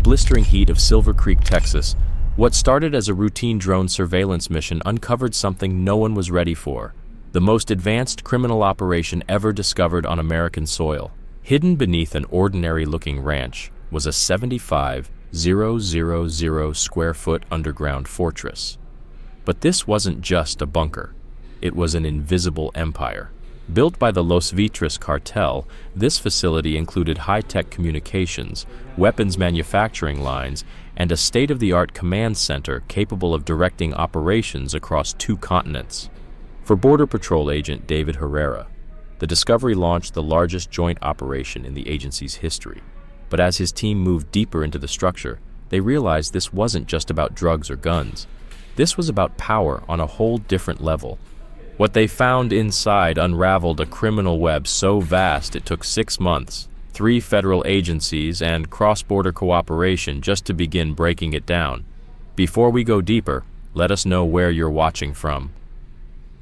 blistering heat of Silver Creek, Texas, what started as a routine drone surveillance mission uncovered something no one was ready for: the most advanced criminal operation ever discovered on American soil. Hidden beneath an ordinary-looking ranch was a 75,000 square foot underground fortress. But this wasn't just a bunker. It was an invisible empire. Built by the Los Vitres Cartel, this facility included high-tech communications, weapons manufacturing lines, and a state-of-the-art command center capable of directing operations across 2 continents. For Border Patrol agent David Herrera, the discovery launched the largest joint operation in the agency's history. But as his team moved deeper into the structure, they realized this wasn't just about drugs or guns. This was about power on a whole different level. What they found inside unraveled a criminal web so vast it took 6 months, 3 federal agencies, and cross-border cooperation just to begin breaking it down. Before we go deeper, let us know where you're watching from.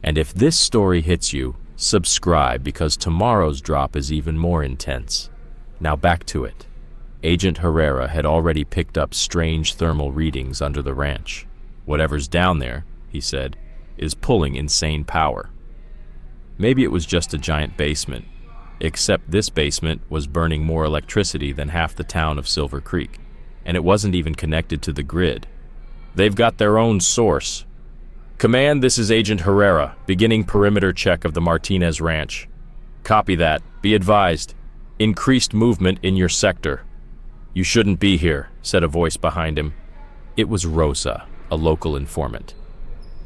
And if this story hits you, subscribe, because tomorrow's drop is even more intense. Now back to it. Agent Herrera had already picked up strange thermal readings under the ranch. "Whatever's down there," he said, "is pulling insane power." Maybe it was just a giant basement, except this basement was burning more electricity than half the town of Silver Creek, and it wasn't even connected to the grid. "They've got their own source." "Command, this is Agent Herrera, beginning perimeter check of the Martinez Ranch." "Copy that. Be advised. Increased movement in your sector." "You shouldn't be here," said a voice behind him. It was Rosa, a local informant.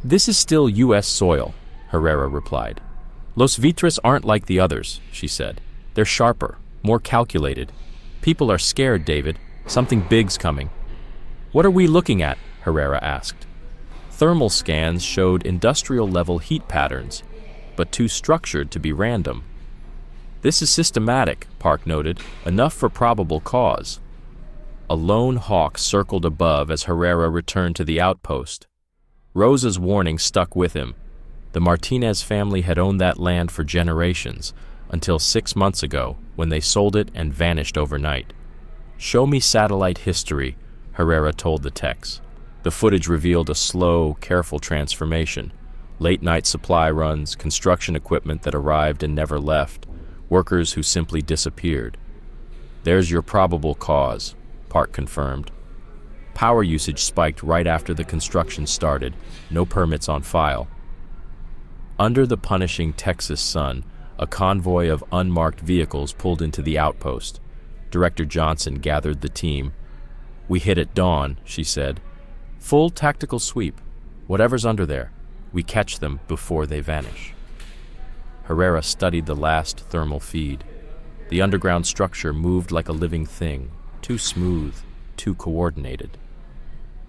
"This is still U.S. soil," Herrera replied. "Los Vitres aren't like the others," she said. "They're sharper, more calculated. People are scared, David. Something big's coming." "What are we looking at?" Herrera asked. Thermal scans showed industrial-level heat patterns, but too structured to be random. "This is systematic," Park noted, "enough for probable cause." A lone hawk circled above as Herrera returned to the outpost. Rosa's warning stuck with him. The Martinez family had owned that land for generations, until 6 months ago, when they sold it and vanished overnight. "Show me satellite history," Herrera told the techs. The footage revealed a slow, careful transformation. Late-night supply runs, construction equipment that arrived and never left, workers who simply disappeared. "There's your probable cause," Park confirmed. Power usage spiked right after the construction started, no permits on file. Under the punishing Texas sun, a convoy of unmarked vehicles pulled into the outpost. Director Johnson gathered the team. "We hit at dawn," she said. "Full tactical sweep. Whatever's under there, we catch them before they vanish." Herrera studied the last thermal feed. The underground structure moved like a living thing, too smooth, too coordinated.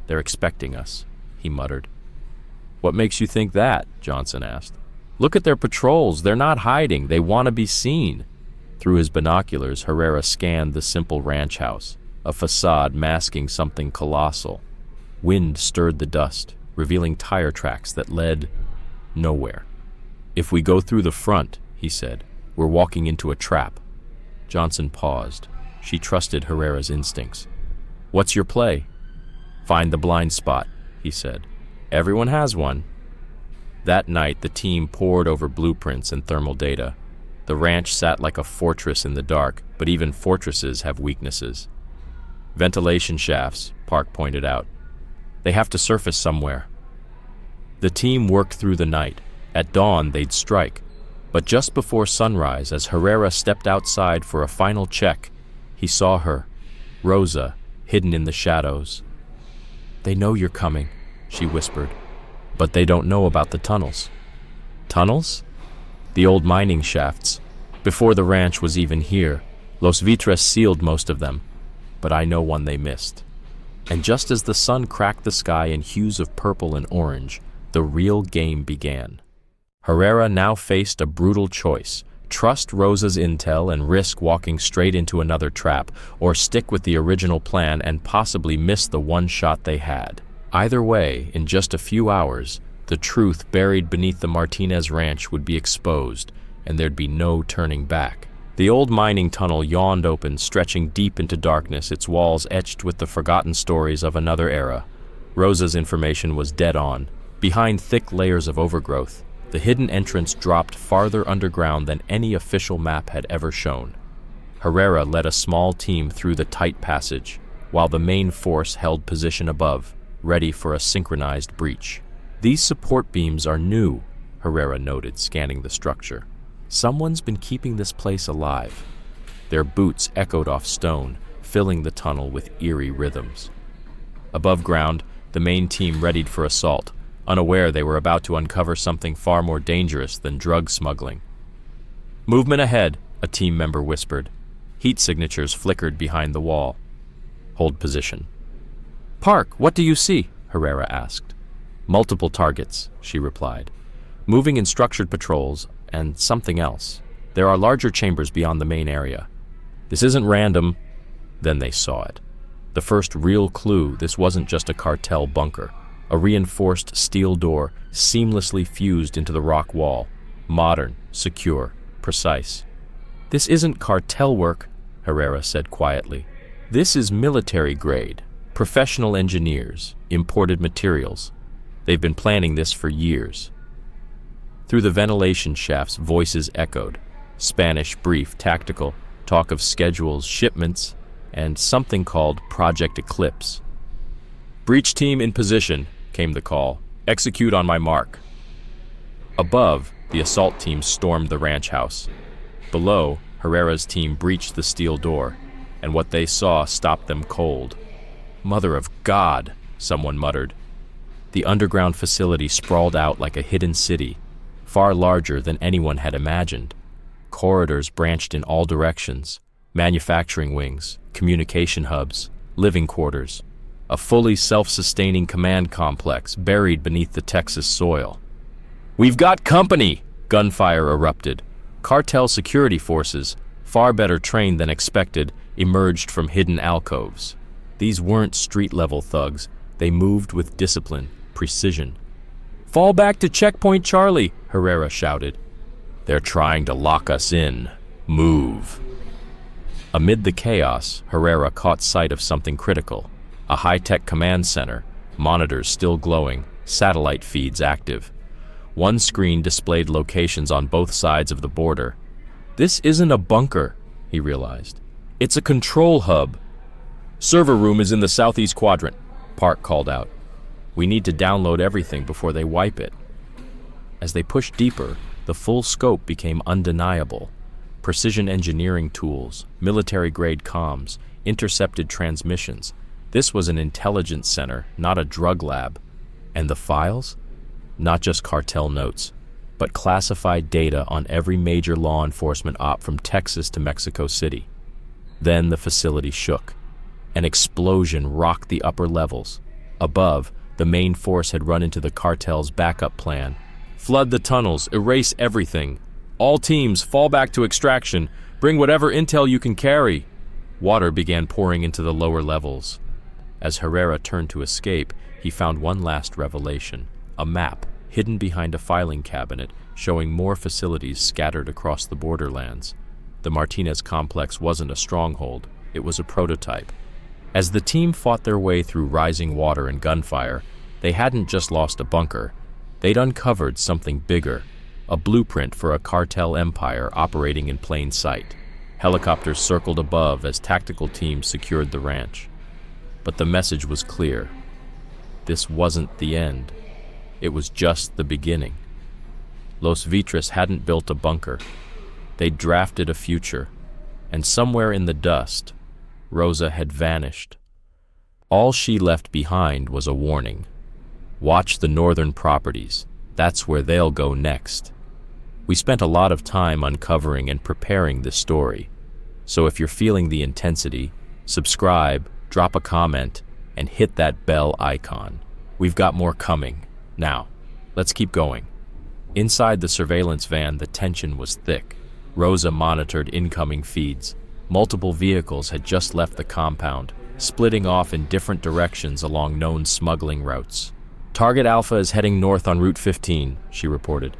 "They're expecting us," he muttered. "What makes you think that?" Johnson asked. "Look at their patrols. They're not hiding. They want to be seen." Through his binoculars, Herrera scanned the simple ranch house, a facade masking something colossal. Wind stirred the dust, revealing tire tracks that led nowhere. "If we go through the front," he said, "we're walking into a trap." Johnson paused. She trusted Herrera's instincts. "What's your play?" "Find the blind spot," he said. "Everyone has one." That night, the team pored over blueprints and thermal data. The ranch sat like a fortress in the dark, but even fortresses have weaknesses. "Ventilation shafts," Park pointed out. "They have to surface somewhere." The team worked through the night. At dawn, they'd strike. But just before sunrise, as Herrera stepped outside for a final check, he saw her, Rosa, hidden in the shadows. "They know you're coming," she whispered. "But they don't know about the tunnels." "Tunnels?" "The old mining shafts. Before the ranch was even here, Los Vitres sealed most of them. But I know one they missed." And just as the sun cracked the sky in hues of purple and orange, the real game began. Herrera now faced a brutal choice: trust Rosa's intel and risk walking straight into another trap, or stick with the original plan and possibly miss the one shot they had. Either way, in just a few hours, the truth buried beneath the Martinez Ranch would be exposed, and there'd be no turning back. The old mining tunnel yawned open, stretching deep into darkness, its walls etched with the forgotten stories of another era. Rosa's information was dead on. Behind thick layers of overgrowth, the hidden entrance dropped farther underground than any official map had ever shown. Herrera led a small team through the tight passage, while the main force held position above, ready for a synchronized breach. "These support beams are new," Herrera noted, scanning the structure. "Someone's been keeping this place alive." Their boots echoed off stone, filling the tunnel with eerie rhythms. Above ground, the main team readied for assault, unaware they were about to uncover something far more dangerous than drug smuggling. "Movement ahead," a team member whispered. Heat signatures flickered behind the wall. "Hold position." "Park, what do you see?" Herrera asked. "Multiple targets," she replied. "Moving in structured patrols, and something else. There are larger chambers beyond the main area. This isn't random." Then they saw it. The first real clue this wasn't just a cartel bunker. A reinforced steel door seamlessly fused into the rock wall. Modern, secure, precise. "This isn't cartel work," Herrera said quietly. "This is military grade. Professional engineers, imported materials. They've been planning this for years." Through the ventilation shafts, voices echoed. Spanish, brief, tactical, talk of schedules, shipments, and something called Project Eclipse. "Breach team in position," came the call. "Execute on my mark." Above, the assault team stormed the ranch house. Below, Herrera's team breached the steel door, and what they saw stopped them cold. "Mother of God," someone muttered. The underground facility sprawled out like a hidden city, far larger than anyone had imagined. Corridors branched in all directions, manufacturing wings, communication hubs, living quarters, a fully self-sustaining command complex buried beneath the Texas soil. "We've got company!" Gunfire erupted. Cartel security forces, far better trained than expected, emerged from hidden alcoves. These weren't street-level thugs. They moved with discipline, precision. "Fall back to Checkpoint Charlie," Herrera shouted. "They're trying to lock us in. Move." Amid the chaos, Herrera caught sight of something critical. A high-tech command center, monitors still glowing, satellite feeds active. One screen displayed locations on both sides of the border. "This isn't a bunker," he realized. "It's a control hub." "Server room is in the southeast quadrant," Park called out. "We need to download everything before they wipe it." As they pushed deeper, the full scope became undeniable. Precision engineering tools, military-grade comms, intercepted transmissions. This was an intelligence center, not a drug lab. And the files? Not just cartel notes, but classified data on every major law enforcement op from Texas to Mexico City. Then the facility shook. An explosion rocked the upper levels. Above, the main force had run into the cartel's backup plan. "Flood the tunnels, erase everything. All teams, fall back to extraction. Bring whatever intel you can carry." Water began pouring into the lower levels. As Herrera turned to escape, he found one last revelation. A map, hidden behind a filing cabinet, showing more facilities scattered across the borderlands. The Martinez complex wasn't a stronghold, it was a prototype. As the team fought their way through rising water and gunfire, they hadn't just lost a bunker. They'd uncovered something bigger, a blueprint for a cartel empire operating in plain sight. Helicopters circled above as tactical teams secured the ranch. But the message was clear. This wasn't the end. It was just the beginning. Los Vitres hadn't built a bunker. They'd drafted a future, and somewhere in the dust, Rosa had vanished. All she left behind was a warning. Watch the northern properties. That's where they'll go next. We spent a lot of time uncovering and preparing this story. So if you're feeling the intensity, subscribe, drop a comment, and hit that bell icon. We've got more coming. Now, let's keep going. Inside the surveillance van, the tension was thick. Rosa monitored incoming feeds. Multiple vehicles had just left the compound, splitting off in different directions along known smuggling routes. "Target Alpha is heading north on Route 15, she reported.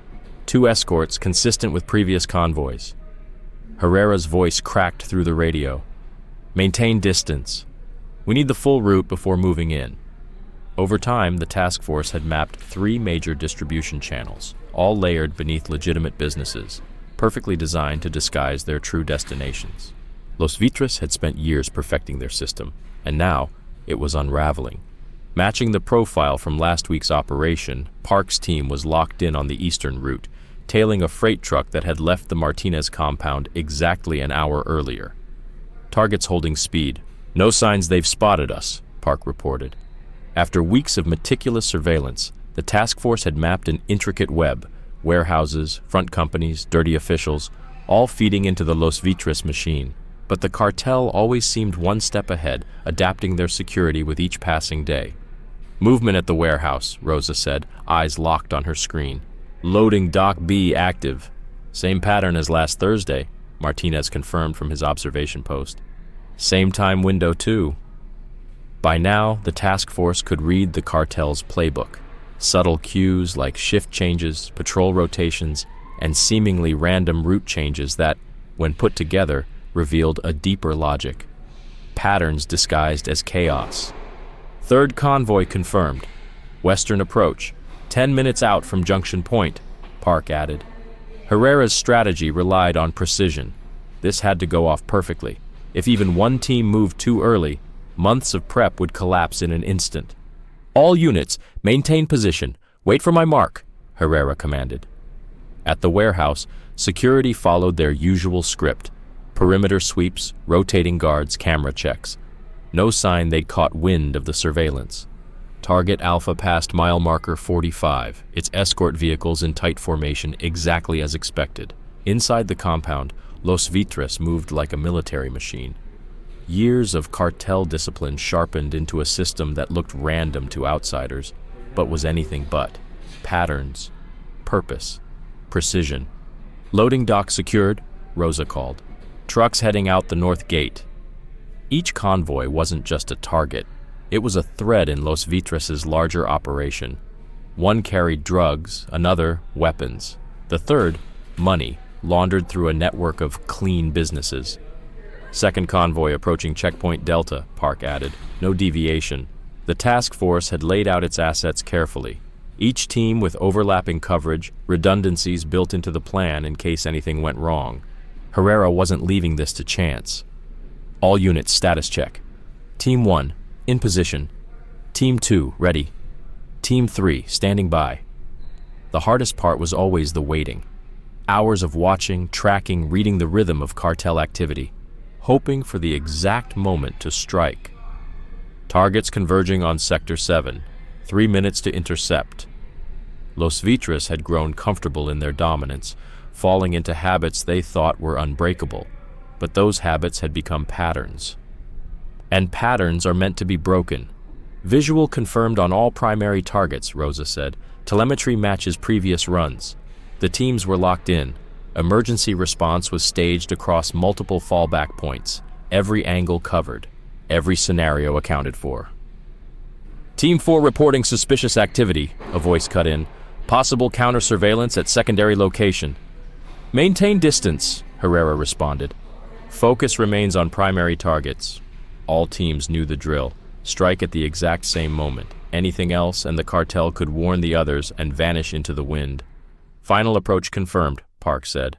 2 escorts consistent with previous convoys." Herrera's voice cracked through the radio. Maintain distance. We need the full route before moving in. Over time, the task force had mapped 3 major distribution channels, all layered beneath legitimate businesses, perfectly designed to disguise their true destinations. Los Vitres had spent years perfecting their system, and now it was unraveling. Matching the profile from last week's operation, Park's team was locked in on the eastern route, tailing a freight truck that had left the Martinez compound exactly an hour earlier. Targets holding speed. No signs they've spotted us, Park reported. After weeks of meticulous surveillance, the task force had mapped an intricate web, warehouses, front companies, dirty officials, all feeding into the Los Vitres machine. But the cartel always seemed one step ahead, adapting their security with each passing day. Movement at the warehouse, Rosa said, eyes locked on her screen. Loading Dock B active. Same pattern as last Thursday, Martinez confirmed from his observation post. Same time window too. By now, the task force could read the cartel's playbook. Subtle cues like shift changes, patrol rotations, and seemingly random route changes that, when put together, revealed a deeper logic. Patterns disguised as chaos. Third convoy confirmed. Western approach. 10 minutes out from Junction Point, Park added. Herrera's strategy relied on precision. This had to go off perfectly. If even one team moved too early, months of prep would collapse in an instant. All units, maintain position. Wait for my mark, Herrera commanded. At the warehouse, security followed their usual script. Perimeter sweeps, rotating guards, camera checks. No sign they'd caught wind of the surveillance. Target Alpha passed mile marker 45, its escort vehicles in tight formation exactly as expected. Inside the compound, Los Vitres moved like a military machine. Years of cartel discipline sharpened into a system that looked random to outsiders, but was anything but. Patterns, purpose, precision. Loading dock secured, Rosa called. Trucks heading out the north gate. Each convoy wasn't just a target. It was a thread in Los Vitres' larger operation. One carried drugs, another, weapons. The third, money, laundered through a network of clean businesses. Second convoy approaching checkpoint Delta, Park added. No deviation. The task force had laid out its assets carefully. Each team with overlapping coverage, redundancies built into the plan in case anything went wrong. Herrera wasn't leaving this to chance. All units status check. Team 1, in position. Team 2, ready. Team 3, standing by. The hardest part was always the waiting. Hours of watching, tracking, reading the rhythm of cartel activity, hoping for the exact moment to strike. Targets converging on Sector 7, 3 minutes to intercept. Los Vitres had grown comfortable in their dominance, falling into habits they thought were unbreakable, but those habits had become patterns. And patterns are meant to be broken. Visual confirmed on all primary targets, Rosa said. Telemetry matches previous runs. The teams were locked in. Emergency response was staged across multiple fallback points, every angle covered, every scenario accounted for. Team 4 reporting suspicious activity, a voice cut in. Possible counter-surveillance at secondary location. Maintain distance, Herrera responded. Focus remains on primary targets. All teams knew the drill. Strike at the exact same moment. Anything else and the cartel could warn the others and vanish into the wind. Final approach confirmed, Park said.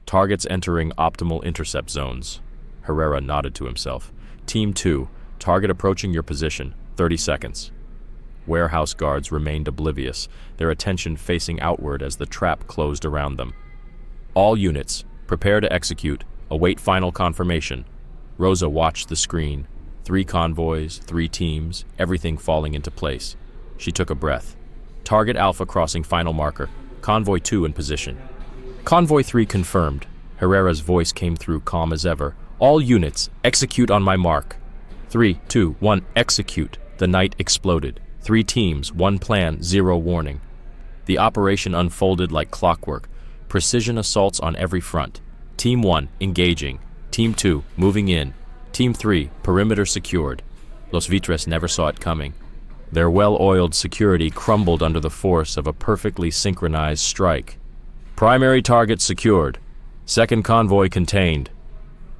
Targets entering optimal intercept zones. Herrera nodded to himself. Team 2, target approaching your position. 30 seconds. Warehouse guards remained oblivious, their attention facing outward as the trap closed around them. All units, prepare to execute. Await final confirmation. Rosa watched the screen. 3 convoys, 3 teams, everything falling into place. She took a breath. Target Alpha crossing final marker. Convoy 2 in position. Convoy 3 confirmed. Herrera's voice came through calm as ever. All units, execute on my mark. 3, 2, 1, execute. The night exploded. 3 teams, 1 plan, 0 warning. The operation unfolded like clockwork. Precision assaults on every front. Team 1, engaging. Team 2, moving in. Team 3, perimeter secured. Los Vitres never saw it coming. Their well-oiled security crumbled under the force of a perfectly synchronized strike. Primary target secured. Second convoy contained.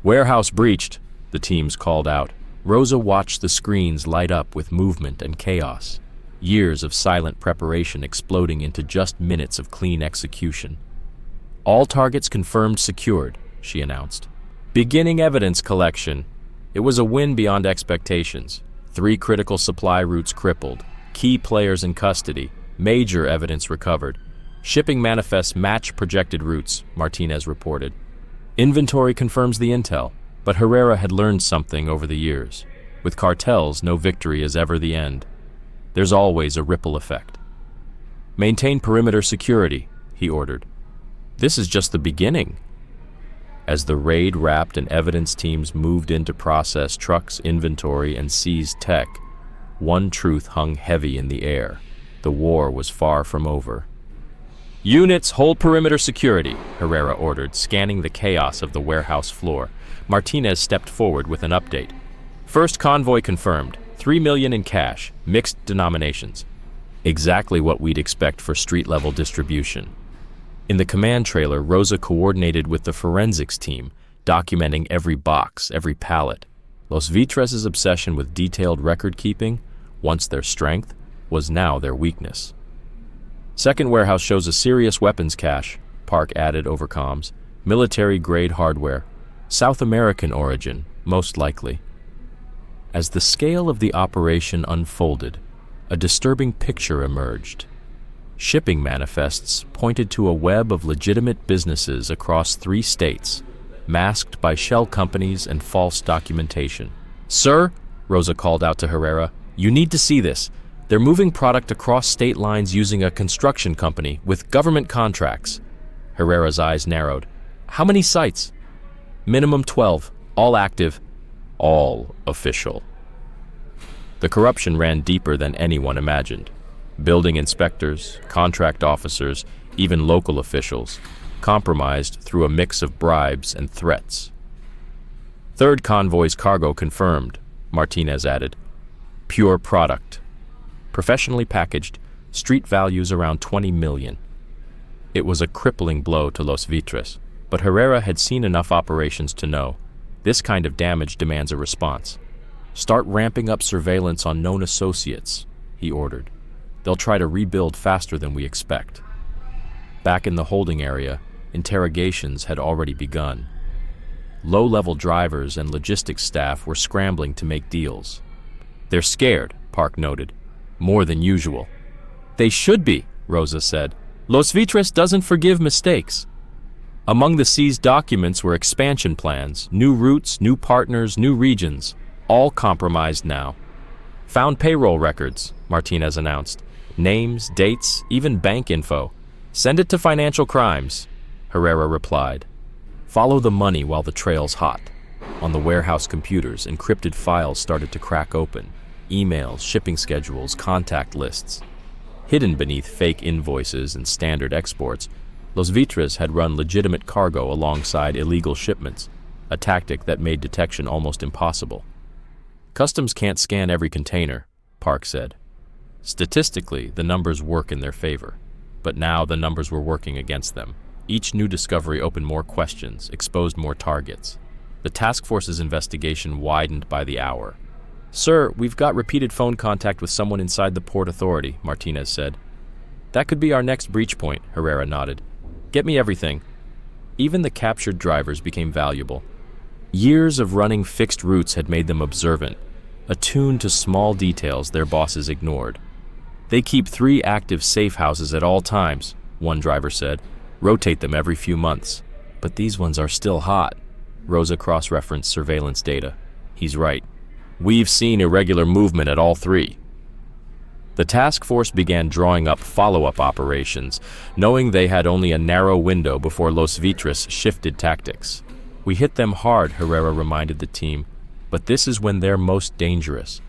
Warehouse breached, the teams called out. Rosa watched the screens light up with movement and chaos. Years of silent preparation exploding into just minutes of clean execution. All targets confirmed secured, she announced. Beginning evidence collection. It was a win beyond expectations. 3 critical supply routes crippled. Key players in custody. Major evidence recovered. Shipping manifests match projected routes, Martinez reported. Inventory confirms the intel, but Herrera had learned something over the years. With cartels, no victory is ever the end. There's always a ripple effect. Maintain perimeter security, he ordered. This is just the beginning. As the raid wrapped and evidence teams moved in to process trucks, inventory, and seize tech, one truth hung heavy in the air. The war was far from over. Units, hold perimeter security, Herrera ordered, scanning the chaos of the warehouse floor. Martinez stepped forward with an update. First convoy confirmed. 3 million in cash, mixed denominations. Exactly what we'd expect for street-level distribution. In the command trailer, Rosa coordinated with the forensics team, documenting every box, every pallet. Los Vitres' obsession with detailed record-keeping, once their strength, was now their weakness. Second warehouse shows a serious weapons cache, Park added over comms. Military-grade hardware. South American origin, most likely. As the scale of the operation unfolded, a disturbing picture emerged. Shipping manifests pointed to a web of legitimate businesses across 3 states, masked by shell companies and false documentation. Sir, Rosa called out to Herrera, you need to see this. They're moving product across state lines using a construction company with government contracts. Herrera's eyes narrowed. How many sites? Minimum 12, all active, all official. The corruption ran deeper than anyone imagined. Building inspectors, contract officers, even local officials, compromised through a mix of bribes and threats. Third convoy's cargo confirmed, Martinez added. Pure product. Professionally packaged, street values around 20 million. It was a crippling blow to Los Vitres, but Herrera had seen enough operations to know this kind of damage demands a response. Start ramping up surveillance on known associates, he ordered. They'll try to rebuild faster than we expect. Back in the holding area, interrogations had already begun. Low-level drivers and logistics staff were scrambling to make deals. They're scared, Park noted. More than usual. They should be, Rosa said. Los Vitres doesn't forgive mistakes. Among the seized documents were expansion plans, new routes, new partners, new regions, all compromised now. Found payroll records, Martinez announced. Names, dates, even bank info. Send it to Financial Crimes, Herrera replied. Follow the money while the trail's hot. On the warehouse computers, encrypted files started to crack open. Emails, shipping schedules, contact lists. Hidden beneath fake invoices and standard exports, Los Vitres had run legitimate cargo alongside illegal shipments, a tactic that made detection almost impossible. Customs can't scan every container, Park said. Statistically, the numbers work in their favor, but now the numbers were working against them. Each new discovery opened more questions, exposed more targets. The task force's investigation widened by the hour. Sir, we've got repeated phone contact with someone inside the Port Authority, Martinez said. That could be our next breach point, Herrera nodded. Get me everything. Even the captured drivers became valuable. Years of running fixed routes had made them observant, attuned to small details their bosses ignored. They keep 3 active safe houses at all times, one driver said. Rotate them every few months. But these ones are still hot. Rosa cross-referenced surveillance data. He's right. We've seen irregular movement at all 3. The task force began drawing up follow-up operations, knowing they had only a narrow window before Los Vitres shifted tactics. We hit them hard, Herrera reminded the team, but this is when they're most dangerous.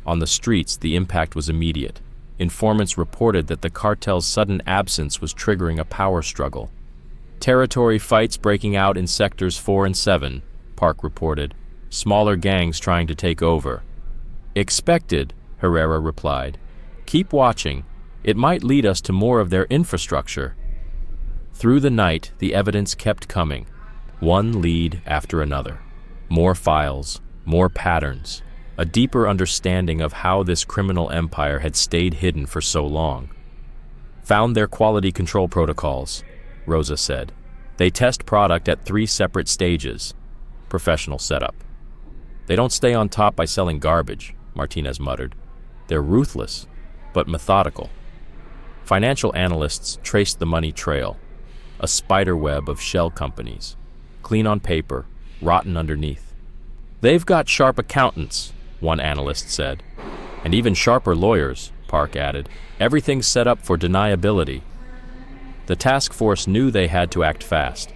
On the streets, the impact was immediate. Informants reported that the cartel's sudden absence was triggering a power struggle. Territory fights breaking out in sectors 4 and 7, Park reported. Smaller gangs trying to take over. Expected, Herrera replied. Keep watching. It might lead us to more of their infrastructure. Through the night, the evidence kept coming. One lead after another. More files, more patterns, a deeper understanding of how this criminal empire had stayed hidden for so long. Found their quality control protocols, Rosa said. They test product at 3 separate stages. Professional setup. They don't stay on top by selling garbage, Martinez muttered. They're ruthless, but methodical. Financial analysts traced the money trail, a spider web of shell companies, clean on paper, rotten underneath. They've got sharp accountants, one analyst said. And even sharper lawyers, Park added. Everything's set up for deniability. The task force knew they had to act fast.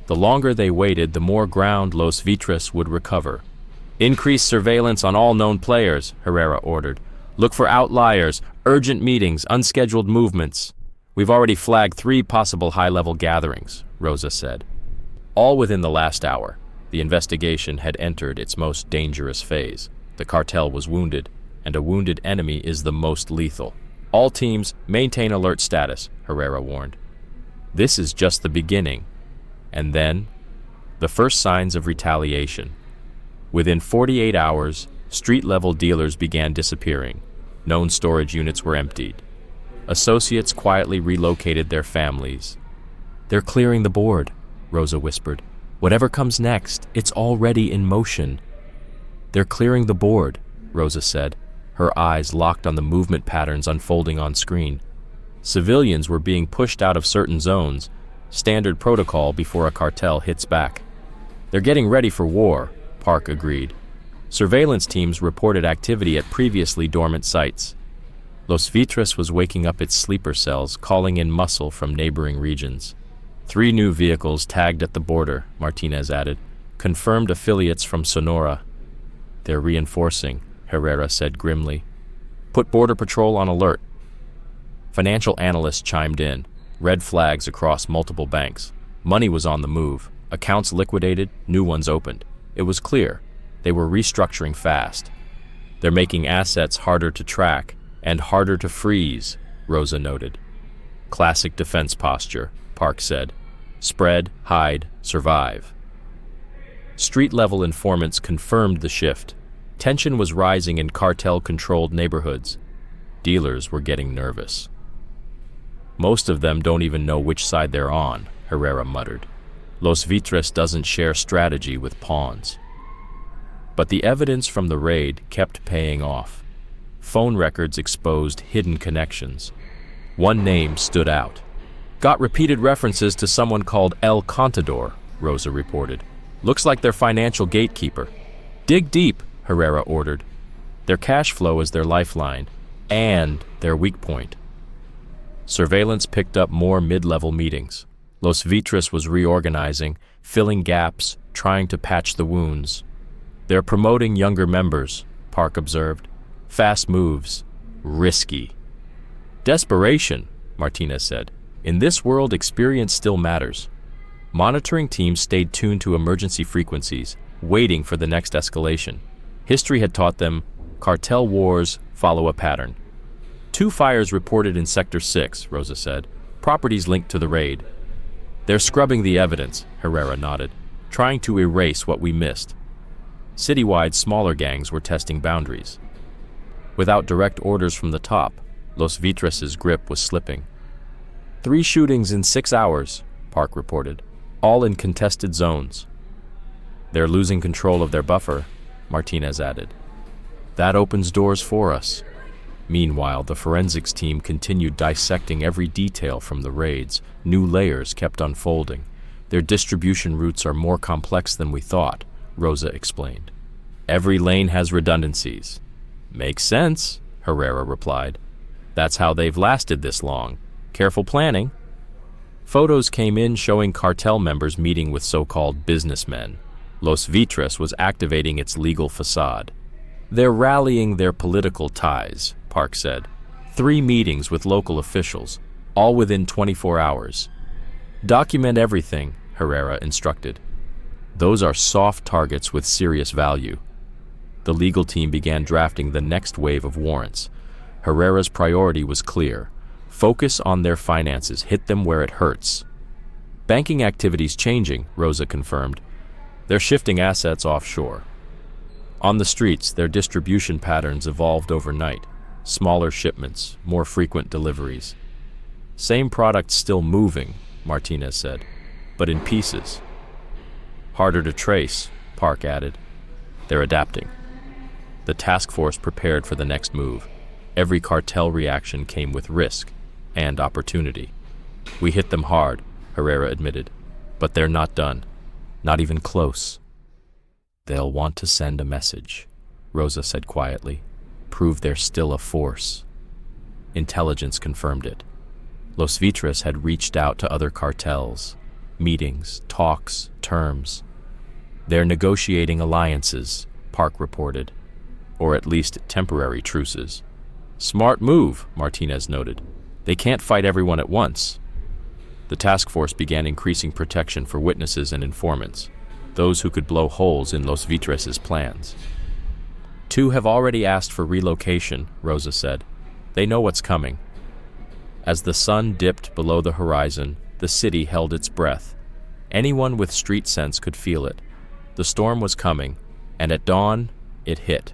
The longer they waited, the more ground Los Vitres would recover. Increase surveillance on all known players, Herrera ordered. Look for outliers, urgent meetings, unscheduled movements. We've already flagged 3 possible high-level gatherings, Rosa said. All within the last hour, the investigation had entered its most dangerous phase. The cartel was wounded, and a wounded enemy is the most lethal. All teams maintain alert status, Herrera warned. This is just the beginning. And then, the first signs of retaliation. Within 48 hours, street-level dealers began disappearing. Known storage units were emptied. Associates quietly relocated their families. They're clearing the board, Rosa whispered. Whatever comes next, it's already in motion. They're clearing the board, Rosa said, her eyes locked on the movement patterns unfolding on screen. Civilians were being pushed out of certain zones, standard protocol before a cartel hits back. They're getting ready for war, Park agreed. Surveillance teams reported activity at previously dormant sites. Los Vitres was waking up its sleeper cells, calling in muscle from neighboring regions. 3 new vehicles tagged at the border, Martinez added, confirmed affiliates from Sonora. They're reinforcing, Herrera said grimly. Put Border Patrol on alert. Financial analysts chimed in, red flags across multiple banks. Money was on the move, accounts liquidated, new ones opened. It was clear. They were restructuring fast. They're making assets harder to track and harder to freeze, Rosa noted. Classic defense posture, Park said. Spread, hide, survive. Street-level informants confirmed the shift. Tension was rising in cartel-controlled neighborhoods. Dealers were getting nervous. Most of them don't even know which side they're on, Herrera muttered. Los Vitres doesn't share strategy with pawns. But the evidence from the raid kept paying off. Phone records exposed hidden connections. One name stood out. Got repeated references to someone called El Contador, Rosa reported. Looks like their financial gatekeeper. Dig deep, Herrera ordered. Their cash flow is their lifeline, and their weak point. Surveillance picked up more mid-level meetings. Los Vitres was reorganizing, filling gaps, trying to patch the wounds. They're promoting younger members, Park observed. Fast moves. Risky. Desperation, Martinez said. In this world, experience still matters. Monitoring teams stayed tuned to emergency frequencies, waiting for the next escalation. History had taught them cartel wars follow a pattern. 2 fires reported in Sector 6, Rosa said. Properties linked to the raid. They're scrubbing the evidence, Herrera nodded, trying to erase what we missed. Citywide, smaller gangs were testing boundaries. Without direct orders from the top, Los Vitres' grip was slipping. 3 shootings in 6 hours, Park reported, all in contested zones. They're losing control of their buffer, Martinez added. That opens doors for us. Meanwhile, the forensics team continued dissecting every detail from the raids. New layers kept unfolding. Their distribution routes are more complex than we thought, Rosa explained. Every lane has redundancies. Makes sense, Herrera replied. That's how they've lasted this long. Careful planning. Photos came in showing cartel members meeting with so-called businessmen. Los Vitres was activating its legal facade. They're rallying their political ties, Park said. 3 meetings with local officials, all within 24 hours. Document everything, Herrera instructed. Those are soft targets with serious value. The legal team began drafting the next wave of warrants. Herrera's priority was clear. Focus on their finances, hit them where it hurts. Banking activity's changing, Rosa confirmed. They're shifting assets offshore. On the streets, their distribution patterns evolved overnight. Smaller shipments, more frequent deliveries. Same product still moving, Martinez said, but in pieces. Harder to trace, Park added. They're adapting. The task force prepared for the next move. Every cartel reaction came with risk and opportunity. We hit them hard, Herrera admitted, but they're not done. Not even close. They'll want to send a message, Rosa said quietly. Prove they're still a force. Intelligence confirmed it. Los Vitres had reached out to other cartels. Meetings, talks, terms. They're negotiating alliances, Park reported. Or at least temporary truces. Smart move, Martinez noted. They can't fight everyone at once. The task force began increasing protection for witnesses and informants, those who could blow holes in Los Vitres' plans. 2 have already asked for relocation, Rosa said. They know what's coming. As the sun dipped below the horizon, the city held its breath. Anyone with street sense could feel it. The storm was coming, and at dawn, it hit.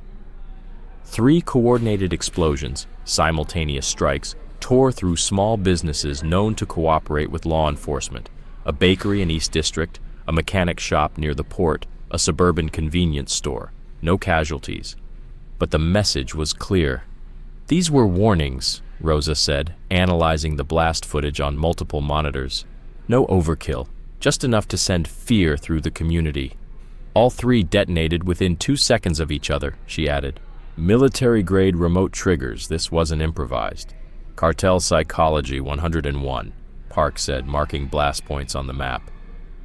3 coordinated explosions, simultaneous strikes, tore through small businesses known to cooperate with law enforcement, a bakery in East District, a mechanic shop near the port, a suburban convenience store. No casualties. But the message was clear. These were warnings, Rosa said, analyzing the blast footage on multiple monitors. No overkill, just enough to send fear through the community. All 3 detonated within 2 seconds of each other, she added. Military-grade remote triggers, this wasn't improvised. Cartel Psychology 101, Park said, marking blast points on the map.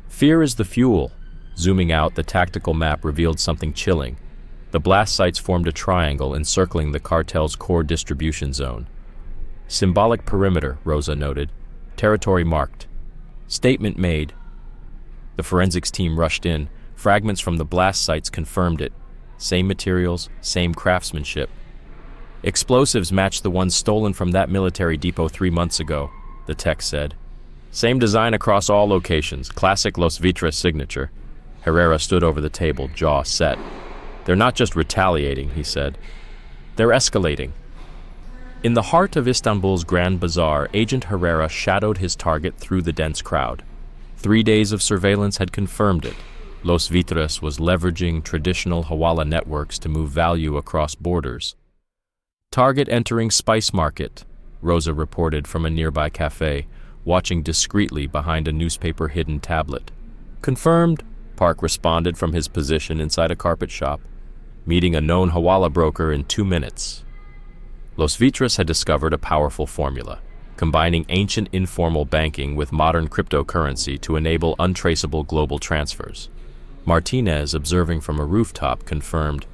Fear is the fuel. Zooming out, the tactical map revealed something chilling. The blast sites formed a triangle encircling the cartel's core distribution zone. Symbolic perimeter, Rosa noted. Territory marked. Statement made. The forensics team rushed in. Fragments from the blast sites confirmed it. Same materials, same craftsmanship. Explosives matched the ones stolen from that military depot 3 months ago, the text said. Same design across all locations, classic Los Vitres signature. Herrera stood over the table, jaw set. They're not just retaliating, he said. They're escalating. In the heart of Istanbul's Grand Bazaar, Agent Herrera shadowed his target through the dense crowd. 3 days of surveillance had confirmed it. Los Vitres was leveraging traditional Hawala networks to move value across borders. Target entering spice market, Rosa reported from a nearby cafe, watching discreetly behind a newspaper-hidden tablet. Confirmed, Park responded from his position inside a carpet shop. Meeting a known Hawala broker in 2 minutes. Los Vitres had discovered a powerful formula, combining ancient informal banking with modern cryptocurrency to enable untraceable global transfers. Martinez, observing from a rooftop, confirmed,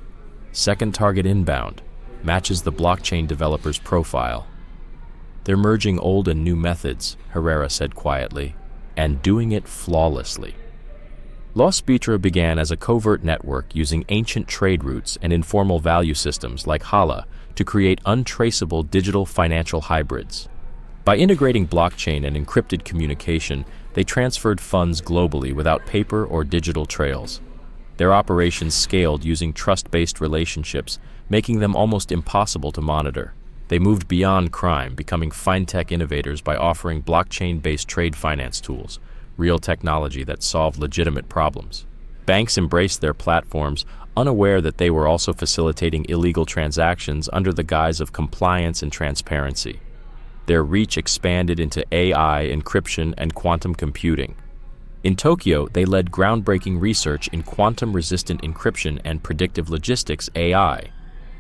second target inbound, matches the blockchain developer's profile. They're merging old and new methods, Herrera said quietly, and doing it flawlessly. Los Vitres began as a covert network using ancient trade routes and informal value systems like Hala to create untraceable digital financial hybrids. By integrating blockchain and encrypted communication, they transferred funds globally without paper or digital trails. Their operations scaled using trust-based relationships, making them almost impossible to monitor. They moved beyond crime, becoming fintech innovators by offering blockchain-based trade finance tools, real technology that solved legitimate problems. Banks embraced their platforms, unaware that they were also facilitating illegal transactions under the guise of compliance and transparency. Their reach expanded into AI, encryption, and quantum computing. In Tokyo, they led groundbreaking research in quantum-resistant encryption and predictive logistics AI.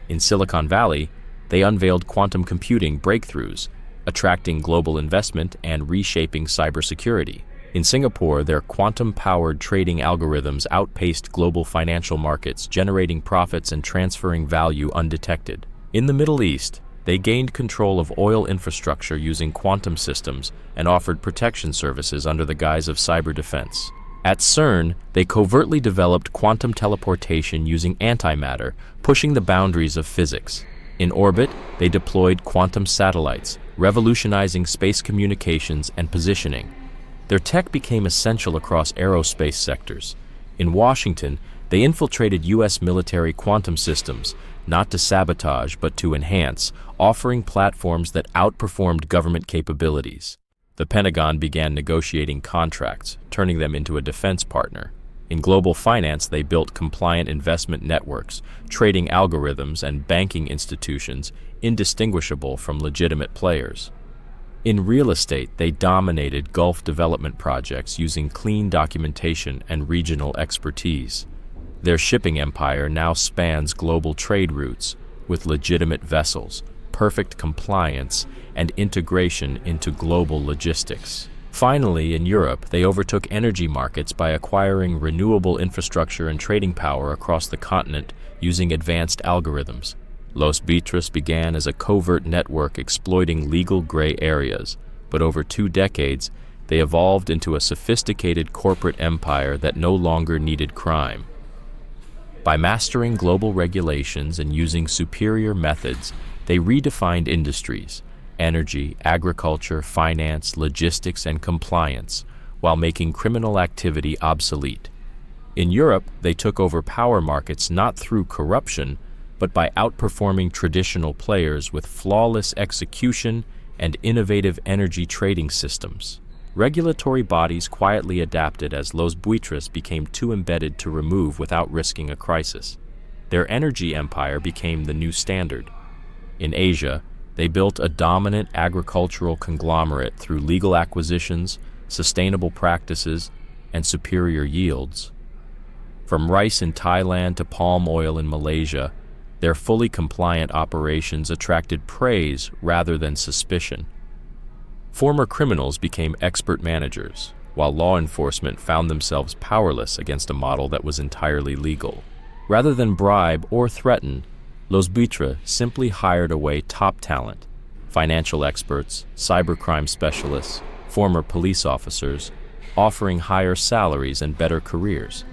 In Silicon Valley, they unveiled quantum computing breakthroughs, attracting global investment and reshaping cybersecurity. In Singapore, their quantum-powered trading algorithms outpaced global financial markets, generating profits and transferring value undetected. In the Middle East, they gained control of oil infrastructure using quantum systems and offered protection services under the guise of cyber defense. At CERN, they covertly developed quantum teleportation using antimatter, pushing the boundaries of physics. In orbit, they deployed quantum satellites, revolutionizing space communications and positioning. Their tech became essential across aerospace sectors. In Washington, they infiltrated U.S. military quantum systems, not to sabotage but to enhance, offering platforms that outperformed government capabilities. The Pentagon began negotiating contracts, turning them into a defense partner. In global finance, they built compliant investment networks, trading algorithms, and banking institutions indistinguishable from legitimate players. In real estate, they dominated Gulf development projects using clean documentation and regional expertise. Their shipping empire now spans global trade routes with legitimate vessels, perfect compliance, and integration into global logistics. Finally, in Europe, they overtook energy markets by acquiring renewable infrastructure and trading power across the continent using advanced algorithms. Los Vitres began as a covert network exploiting legal gray areas, but over 2 decades, they evolved into a sophisticated corporate empire that no longer needed crime. By mastering global regulations and using superior methods, they redefined industries, energy, agriculture, finance, logistics, and compliance, while making criminal activity obsolete. In Europe, they took over power markets not through corruption, but by outperforming traditional players with flawless execution and innovative energy trading systems. Regulatory bodies quietly adapted as Los Buitres became too embedded to remove without risking a crisis. Their energy empire became the new standard. In Asia, they built a dominant agricultural conglomerate through legal acquisitions, sustainable practices, and superior yields. From rice in Thailand to palm oil in Malaysia, their fully compliant operations attracted praise rather than suspicion. Former criminals became expert managers, while law enforcement found themselves powerless against a model that was entirely legal. Rather than bribe or threaten, Los Buitres simply hired away top talent, financial experts, cybercrime specialists, former police officers, offering higher salaries and better careers.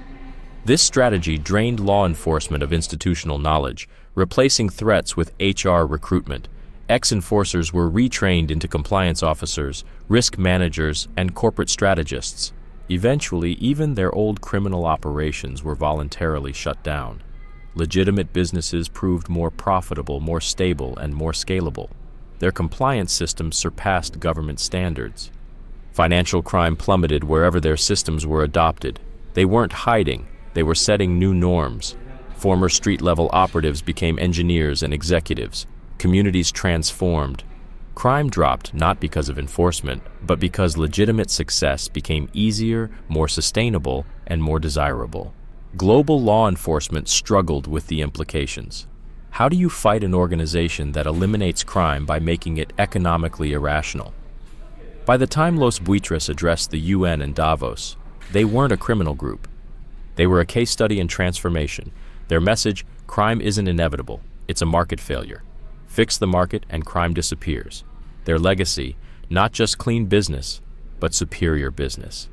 This strategy drained law enforcement of institutional knowledge, replacing threats with HR recruitment. Ex-enforcers were retrained into compliance officers, risk managers, and corporate strategists. Eventually, even their old criminal operations were voluntarily shut down. Legitimate businesses proved more profitable, more stable, and more scalable. Their compliance systems surpassed government standards. Financial crime plummeted wherever their systems were adopted. They weren't hiding, they were setting new norms. Former street-level operatives became engineers and executives. Communities transformed. Crime dropped not because of enforcement, but because legitimate success became easier, more sustainable, and more desirable. Global law enforcement struggled with the implications. How do you fight an organization that eliminates crime by making it economically irrational? By the time Los Buitres addressed the UN in Davos, they weren't a criminal group. They were a case study in transformation. Their message, crime isn't inevitable, it's a market failure. Fix the market and crime disappears. Their legacy, not just clean business, but superior business.